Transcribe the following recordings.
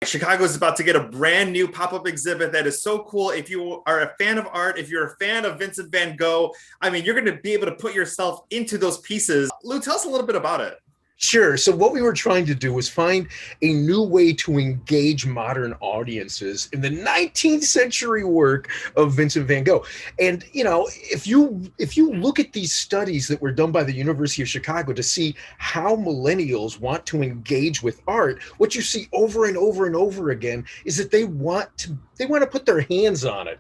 Chicago is about to get a brand new pop-up exhibit that is so cool. If you are a fan of art, if you're a fan of Vincent van Gogh, I mean, you're going to be able to put yourself into those pieces. Lou, tell us a little bit about it. Sure. So what we were trying to do was find a new way to engage modern audiences in the 19th century work of Vincent van Gogh. And if you look at these studies that were done by the University of Chicago to see how millennials want to engage with art, what you see over and over and over again is that they want to put their hands on it.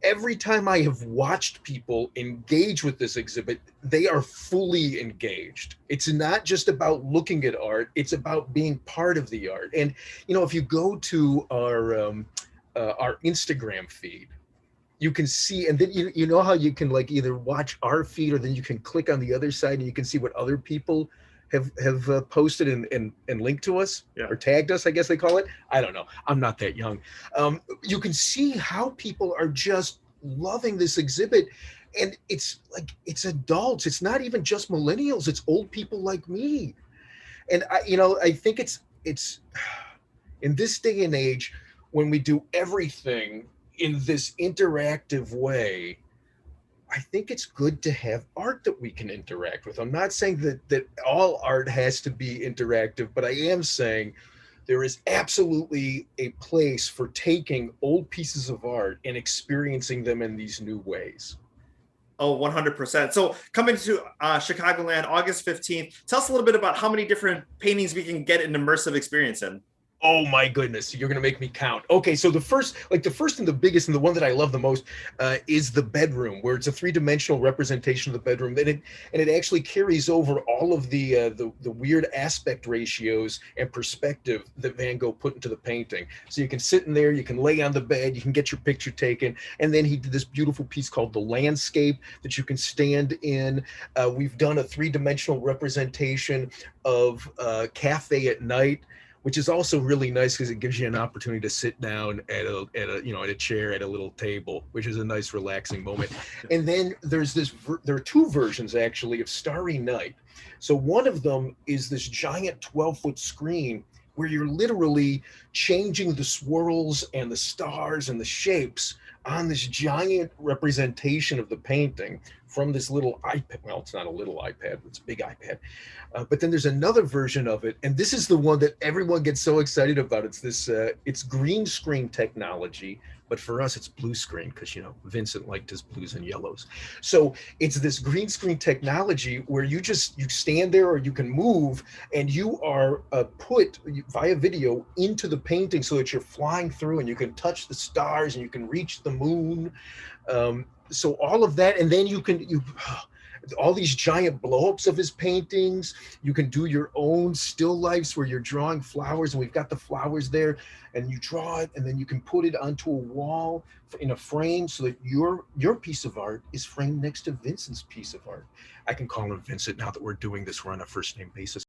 Every time I have watched people engage with this exhibit, they are fully engaged. It's not just about looking at art, it's about being part of the art. And, if you go to our Instagram feed, you can see, and then you know how you can like either watch our feed or then you can click on the other side and you can see what other people have posted and linked to us, Yeah. or tagged us, I guess they call it. I don't know. I'm not that young. You can see how people are just loving this exhibit. And it's adults. It's not even just millennials. It's old people like me. And I think it's in this day and age when we do everything in this interactive way, I think it's good to have art that we can interact with. I'm not saying that all art has to be interactive, but I am saying there is absolutely a place for taking old pieces of art and experiencing them in these new ways. Oh, 100%. So coming to Chicagoland, August 15th, tell us a little bit about how many different paintings we can get an immersive experience in. Oh my goodness, you're gonna make me count. Okay, so the first and the biggest and the one that I love the most is the bedroom, where it's a three-dimensional representation of the bedroom, and it actually carries over all of the weird aspect ratios and perspective that Van Gogh put into the painting. So you can sit in there, you can lay on the bed, you can get your picture taken, and then he did this beautiful piece called the landscape that you can stand in. We've done a three-dimensional representation of Cafe at Night, which is also really nice because it gives you an opportunity to sit down at a chair at a little table, which is a nice relaxing moment. And then there are two versions actually of Starry Night. So one of them is this giant 12-foot screen where you're literally changing the swirls and the stars and the shapes on this giant representation of the painting from this little iPad. Well, it's not a little iPad, it's a big iPad. But then there's another version of it, and this is the one that everyone gets so excited about. It's green screen technology, but for us it's blue screen because Vincent liked his blues and yellows. So it's this green screen technology where you stand there or you can move, and you are put via video into the painting so that you're flying through and you can touch the stars and you can reach the moon. So all of that, and then you all these giant blow-ups of his paintings. You can do your own still lifes where you're drawing flowers, and we've got the flowers there, and you draw it, and then you can put it onto a wall in a frame so that your piece of art is framed next to Vincent's piece of art. I can call him Vincent now that we're doing this. We're on a first name basis.